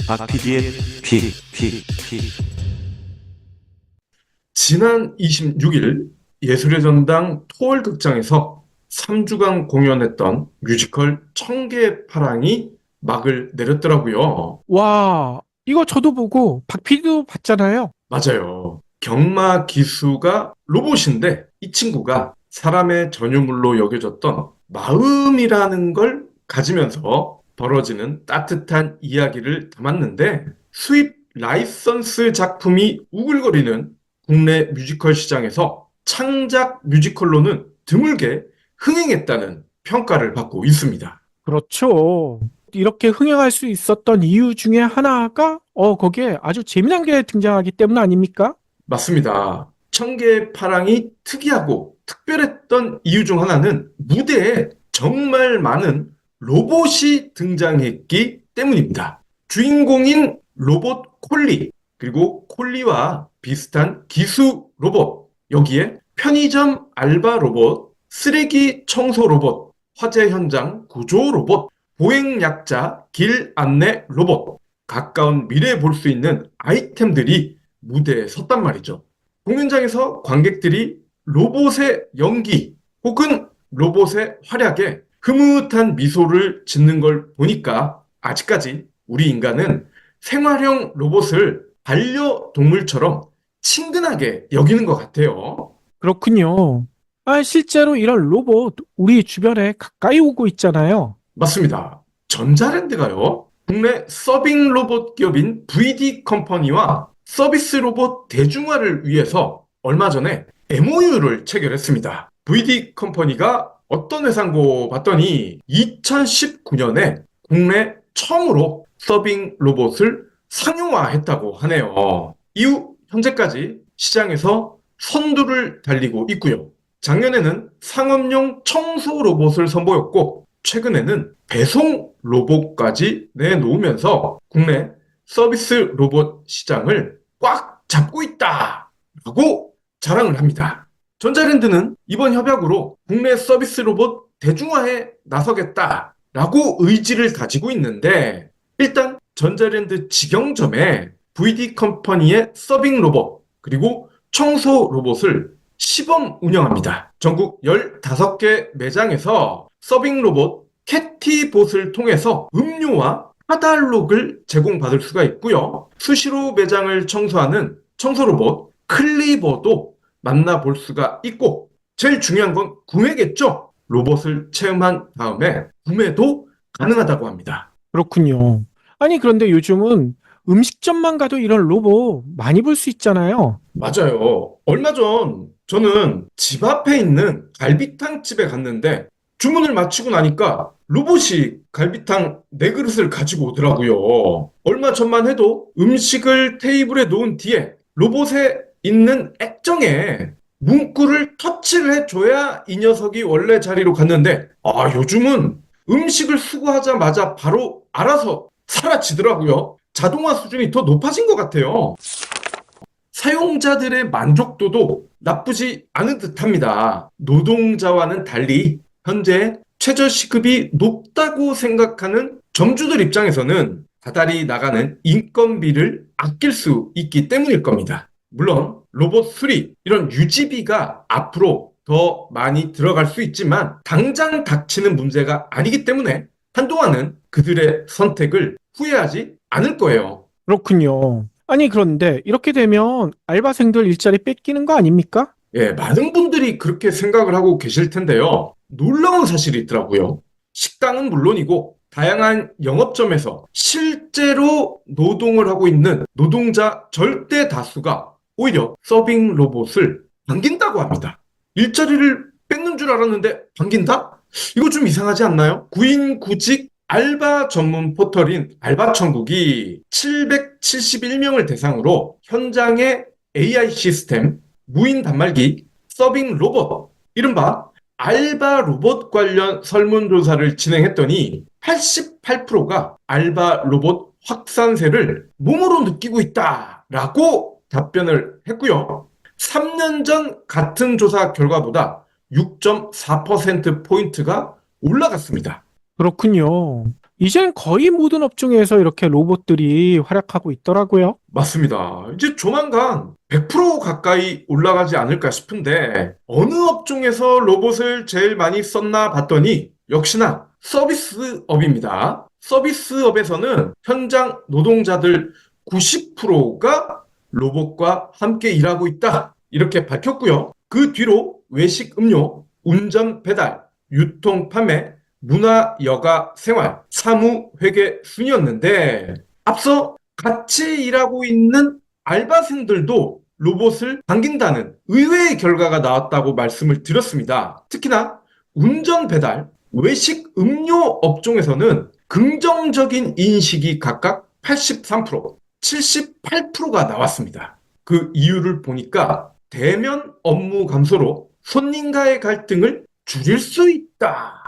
박PD의 픽. 지난 26일 예술의 전당 토월극장에서 3주간 공연했던 뮤지컬 청개의 파랑이 막을 내렸더라고요. 와, 이거 저도 보고 박PD도 봤잖아요. 맞아요. 경마 기수가 로봇인데 이 친구가 사람의 전유물로 여겨졌던 마음이라는 걸 가지면서 벌어지는 따뜻한 이야기를 담았는데 수입 라이선스 작품이 우글거리는 국내 뮤지컬 시장에서 창작 뮤지컬로는 드물게 흥행했다는 평가를 받고 있습니다. 그렇죠. 이렇게 흥행할 수 있었던 이유 중에 하나가 거기에 아주 재미난 게 등장하기 때문 아닙니까? 맞습니다. 청개의 파랑이 특이하고 특별했던 이유 중 하나는 무대에 정말 많은 로봇이 등장했기 때문입니다. 주인공인 로봇 콜리, 그리고 콜리와 비슷한 기수 로봇, 여기에 편의점 알바 로봇, 쓰레기 청소 로봇, 화재 현장 구조 로봇, 보행 약자 길 안내 로봇, 가까운 미래에 볼 수 있는 아이템들이 무대에 섰단 말이죠. 공연장에서 관객들이 로봇의 연기 혹은 로봇의 활약에 흐뭇한 미소를 짓는 걸 보니까 아직까지 우리 인간은 생활형 로봇을 반려동물처럼 친근하게 여기는 것 같아요. 그렇군요. 실제로 이런 로봇 우리 주변에 가까이 오고 있잖아요. 맞습니다. 전자랜드가요, 국내 서빙 로봇 기업인 VD 컴퍼니와 서비스 로봇 대중화를 위해서 얼마 전에 MOU를 체결했습니다. VD 컴퍼니가 어떤 회사인고 봤더니 2019년에 국내 처음으로 서빙 로봇을 상용화했다고 하네요. 이후 현재까지 시장에서 선두를 달리고 있고요. 작년에는 상업용 청소 로봇을 선보였고 최근에는 배송 로봇까지 내놓으면서 국내 서비스 로봇 시장을 꽉 잡고 있다라고 자랑을 합니다. 전자랜드는 이번 협약으로 국내 서비스 로봇 대중화에 나서겠다라고 의지를 가지고 있는데 일단 전자랜드 직영점에 VD 컴퍼니의 서빙 로봇 그리고 청소 로봇을 시범 운영합니다. 전국 15개 매장에서 서빙 로봇 캐티봇을 통해서 음료와 카달록을 제공받을 수가 있고요. 수시로 매장을 청소하는 청소 로봇 클리버도 만나볼 수가 있고 제일 중요한 건 구매겠죠? 로봇을 체험한 다음에 구매도 가능하다고 합니다. 그렇군요. 그런데 요즘은 음식점만 가도 이런 로봇 많이 볼 수 있잖아요. 맞아요. 얼마 전 저는 집 앞에 있는 갈비탕 집에 갔는데 주문을 마치고 나니까 로봇이 갈비탕 4그릇을 가지고 오더라고요. 얼마 전만 해도 음식을 테이블에 놓은 뒤에 로봇에 있는 액정에 문구를 터치를 해줘야 이 녀석이 원래 자리로 갔는데 요즘은 음식을 수거하자마자 바로 알아서 사라지더라고요. 자동화 수준이 더 높아진 것 같아요. 사용자들의 만족도도 나쁘지 않은 듯합니다. 노동자와는 달리 현재 최저시급이 높다고 생각하는 점주들 입장에서는 다달이 나가는 인건비를 아낄 수 있기 때문일 겁니다. 물론 로봇 수리, 이런 유지비가 앞으로 더 많이 들어갈 수 있지만 당장 닥치는 문제가 아니기 때문에 한동안은 그들의 선택을 후회하지 않을 거예요. 그렇군요. 그런데 이렇게 되면 알바생들 일자리 뺏기는 거 아닙니까? 예, 많은 분들이 그렇게 생각을 하고 계실 텐데요. 놀라운 사실이 있더라고요. 식당은 물론이고 다양한 영업점에서 실제로 노동을 하고 있는 노동자 절대 다수가 오히려 서빙 로봇을 반긴다고 합니다. 일자리를 뺏는 줄 알았는데 반긴다? 이거 좀 이상하지 않나요? 구인구직 알바 전문 포털인 알바천국이 771명을 대상으로 현장의 AI 시스템, 무인 단말기, 서빙 로봇, 이른바 알바 로봇 관련 설문조사를 진행했더니 88%가 알바 로봇 확산세를 몸으로 느끼고 있다라고 답변을 했고요. 3년 전 같은 조사 결과보다 6.4%포인트가 올라갔습니다. 그렇군요. 이제는 거의 모든 업종에서 이렇게 로봇들이 활약하고 있더라고요. 맞습니다. 이제 조만간 100% 가까이 올라가지 않을까 싶은데 어느 업종에서 로봇을 제일 많이 썼나 봤더니 역시나 서비스업입니다. 서비스업에서는 현장 노동자들 90%가 로봇과 함께 일하고 있다. 이렇게 밝혔고요. 그 뒤로 외식 음료, 운전 배달, 유통 판매, 문화 여가 생활, 사무 회계 순이었는데 앞서 같이 일하고 있는 알바생들도 로봇을 당긴다는 의외의 결과가 나왔다고 말씀을 드렸습니다. 특히나 운전 배달, 외식 음료 업종에서는 긍정적인 인식이 각각 83%, 78%가 나왔습니다. 그 이유를 보니까 대면 업무 감소로 손님과의 갈등을 줄일 수 있다.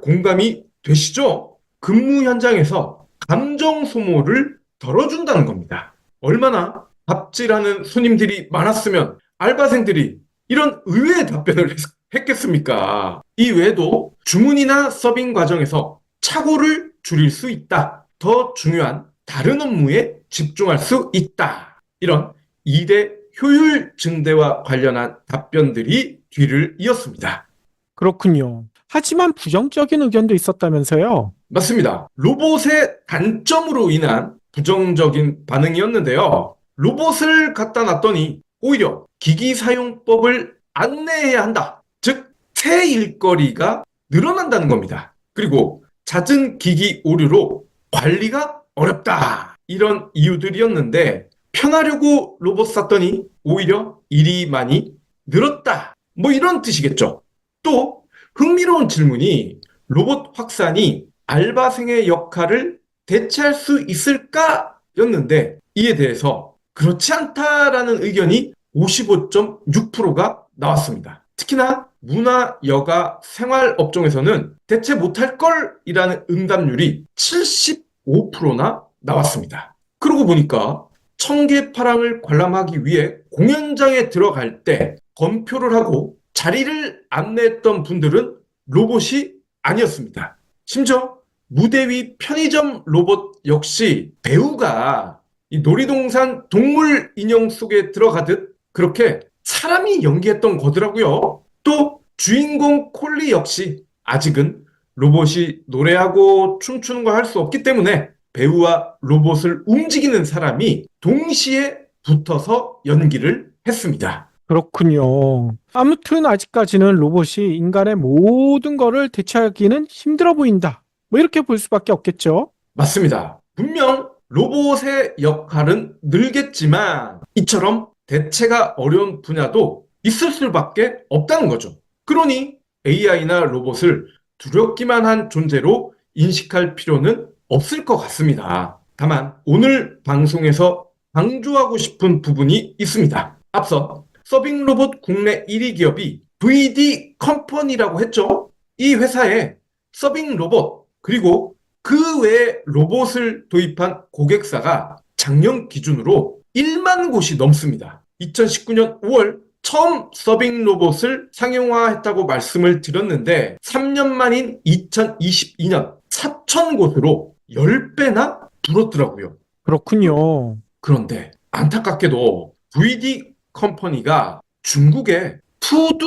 공감이 되시죠? 근무 현장에서 감정 소모를 덜어준다는 겁니다. 얼마나 갑질하는 손님들이 많았으면 알바생들이 이런 의외의 답변을 했겠습니까? 이 외에도 주문이나 서빙 과정에서 착오를 줄일 수 있다. 더 중요한 다른 업무에 집중할 수 있다. 이런 2대 효율 증대와 관련한 답변들이 뒤를 이었습니다. 그렇군요. 하지만 부정적인 의견도 있었다면서요? 맞습니다. 로봇의 단점으로 인한 부정적인 반응이었는데요. 로봇을 갖다 놨더니 오히려 기기 사용법을 안내해야 한다. 즉, 새 일거리가 늘어난다는 겁니다. 그리고 잦은 기기 오류로 관리가 어렵다. 이런 이유들이었는데 편하려고 로봇 샀더니 오히려 일이 많이 늘었다. 이런 뜻이겠죠. 또 흥미로운 질문이 로봇 확산이 알바생의 역할을 대체할 수 있을까? 였는데 이에 대해서 그렇지 않다라는 의견이 55.6%가 나왔습니다. 특히나 문화, 여가, 생활 업종에서는 대체 못할 걸이라는 응답률이 75%나 나왔습니다. 그러고 보니까 청계파랑을 관람하기 위해 공연장에 들어갈 때 검표를 하고 자리를 안내했던 분들은 로봇이 아니었습니다. 심지어 무대 위 편의점 로봇 역시 배우가 이 놀이동산 동물 인형 속에 들어가듯 그렇게 사람이 연기했던 거더라고요. 또 주인공 콜리 역시 아직은 로봇이 노래하고 춤추는 걸 할 수 없기 때문에 배우와 로봇을 움직이는 사람이 동시에 붙어서 연기를 했습니다. 그렇군요. 아무튼 아직까지는 로봇이 인간의 모든 거를 대체하기는 힘들어 보인다. 이렇게 볼 수밖에 없겠죠. 맞습니다. 분명 로봇의 역할은 늘겠지만 이처럼 대체가 어려운 분야도 있을 수밖에 없다는 거죠. 그러니 AI나 로봇을 두렵기만 한 존재로 인식할 필요는 없을 것 같습니다. 다만 오늘 방송에서 강조하고 싶은 부분이 있습니다. 앞서 서빙 로봇 국내 1위 기업이 VD 컴퍼니라고 했죠. 이 회사에 서빙 로봇 그리고 그 외에 로봇을 도입한 고객사가 작년 기준으로 1만 곳이 넘습니다. 2019년 5월 처음 서빙 로봇을 상용화했다고 말씀을 드렸는데 3년 만인 2022년 4,000곳으로 10배나 줄었더라고요. 그렇군요. 그런데 안타깝게도 VD 컴퍼니가 중국의 푸드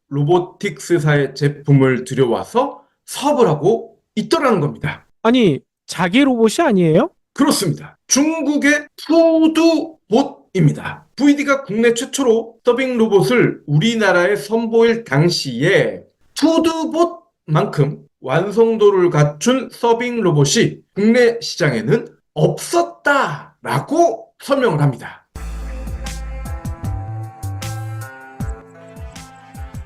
로보틱스사의 제품을 들여와서 사업을 하고 있더라는 겁니다. 아니, 자기 로봇이 아니에요? 그렇습니다. 중국의 푸드봇입니다. VD가 국내 최초로 서빙 로봇을 우리나라에 선보일 당시에 푸드봇만큼 완성도를 갖춘 서빙 로봇이 국내 시장에는 없었다라고 설명을 합니다.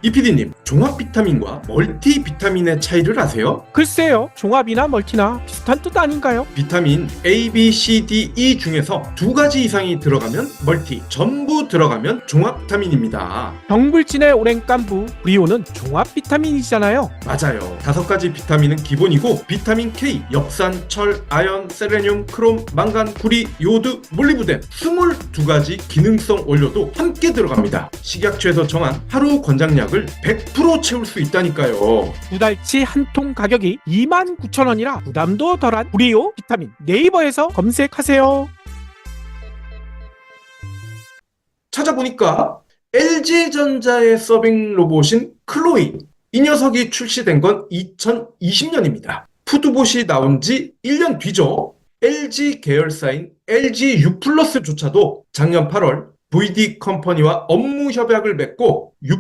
이PD님, 종합 비타민과 멀티 비타민의 차이를 아세요? 글쎄요. 종합이나 멀티나 비슷한 뜻 아닌가요? 비타민 A, B, C, D, E 중에서 2가지 이상이 들어가면 멀티, 전부 들어가면 종합 비타민입니다. 병불진의 오랜 깐부 브리오는 종합 비타민이잖아요. 맞아요. 5가지 비타민은 기본이고 비타민 K, 엽산, 철, 아연, 세레늄, 크롬, 망간, 구리, 요오드, 몰리브덴 22가지 기능성 원료도 함께 들어갑니다. 식약처에서 정한 하루 권장량은 가격을 100% 채울 수 있다니까요. 두 달치 한 통 가격이 29,000원이라 부담도 덜한 브리오 비타민 네이버에서 검색하세요. 찾아보니까 LG전자의 서빙 로봇인 클로이, 이 녀석이 출시된 건 2020년입니다. 푸드봇이 나온 지 1년 뒤죠. LG 계열사인 LG U+조차도 작년 8월 VD 컴퍼니와 업무 협약을 맺고 U+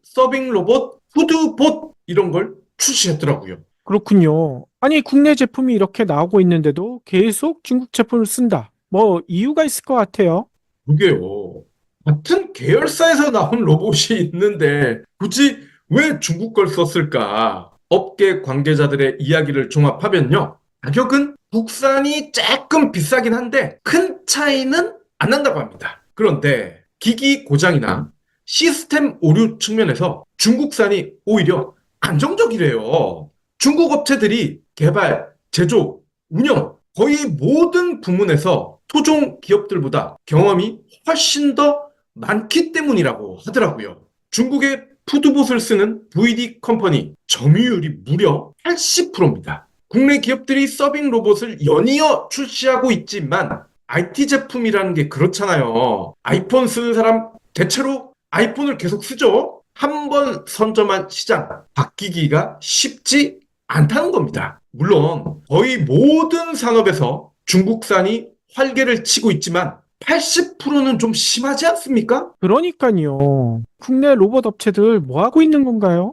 서빙 로봇, 푸드봇 이런 걸 출시했더라고요. 그렇군요. 아니 국내 제품이 이렇게 나오고 있는데도 계속 중국 제품을 쓴다. 뭐 이유가 있을 것 같아요. 그게요. 같은 계열사에서 나온 로봇이 있는데 굳이 왜 중국 걸 썼을까? 업계 관계자들의 이야기를 종합하면요. 가격은 국산이 조금 비싸긴 한데 큰 차이는 안 난다고 합니다. 그런데 기기 고장이나 시스템 오류 측면에서 중국산이 오히려 안정적이래요. 중국 업체들이 개발, 제조, 운영 거의 모든 부문에서 토종 기업들보다 경험이 훨씬 더 많기 때문이라고 하더라고요. 중국의 푸드봇을 쓰는 VD 컴퍼니 점유율이 무려 80%입니다. 국내 기업들이 서빙 로봇을 연이어 출시하고 있지만 IT 제품이라는 게 그렇잖아요. 아이폰 쓰는 사람 대체로 아이폰을 계속 쓰죠. 한번 선점한 시장 바뀌기가 쉽지 않다는 겁니다. 물론 거의 모든 산업에서 중국산이 활개를 치고 있지만 80%는 좀 심하지 않습니까? 그러니까요. 국내 로봇 업체들 뭐 하고 있는 건가요?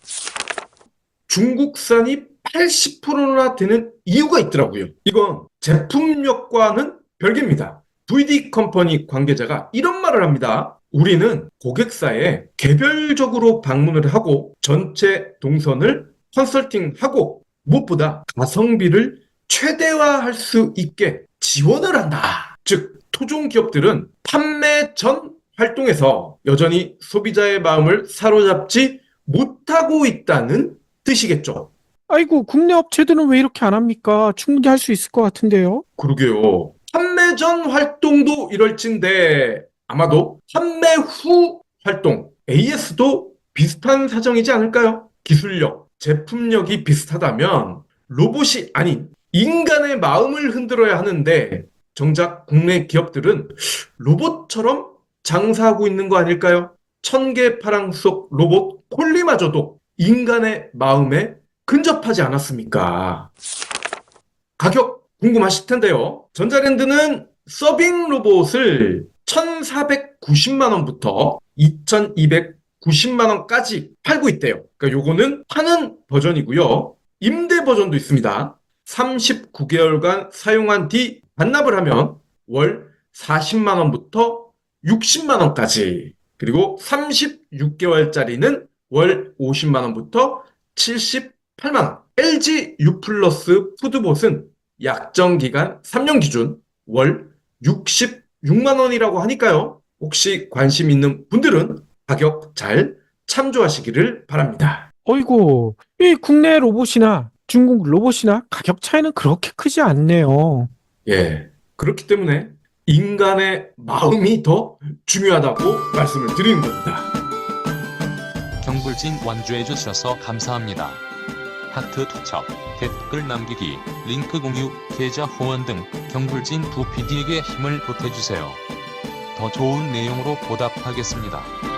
중국산이 80%나 되는 이유가 있더라고요. 이건 제품력과는 별개입니다. VD 컴퍼니 관계자가 이런 말을 합니다. 우리는 고객사에 개별적으로 방문을 하고 전체 동선을 컨설팅하고 무엇보다 가성비를 최대화할 수 있게 지원을 한다. 즉 토종 기업들은 판매 전 활동에서 여전히 소비자의 마음을 사로잡지 못하고 있다는 뜻이겠죠. 아이고 국내 업체들은 왜 이렇게 안 합니까? 충분히 할 수 있을 것 같은데요. 그러게요. 판매 전 활동도 이럴진데 아마도 판매 후 활동, AS도 비슷한 사정이지 않을까요? 기술력, 제품력이 비슷하다면 로봇이 아닌 인간의 마음을 흔들어야 하는데 정작 국내 기업들은 로봇처럼 장사하고 있는 거 아닐까요? 천개파랑 속 로봇 폴리마저도 인간의 마음에 근접하지 않았습니까? 가격 궁금하실 텐데요. 전자랜드는 서빙 로봇을 1,490만 원부터 2,290만 원까지 팔고 있대요. 그러니까 요거는 파는 버전이고요. 임대 버전도 있습니다. 39개월간 사용한 뒤 반납을 하면 월 40만 원부터 60만 원까지, 그리고 36개월짜리는 월 50만 원부터 78만 원. LG U+ 푸드봇은 약정 기간 3년 기준 월 66만 원이라고 하니까요. 혹시 관심 있는 분들은 가격 잘 참조하시기를 바랍니다. 어이구, 이 국내 로봇이나 중국 로봇이나 가격 차이는 그렇게 크지 않네요. 예, 그렇기 때문에 인간의 마음이 더 중요하다고 말씀을 드리는 겁니다. 경불진 완주해 주셔서 감사합니다. 하트 투척, 댓글 남기기, 링크 공유, 계좌 후원 등 경불진 두 PD에게 힘을 보태주세요. 더 좋은 내용으로 보답하겠습니다.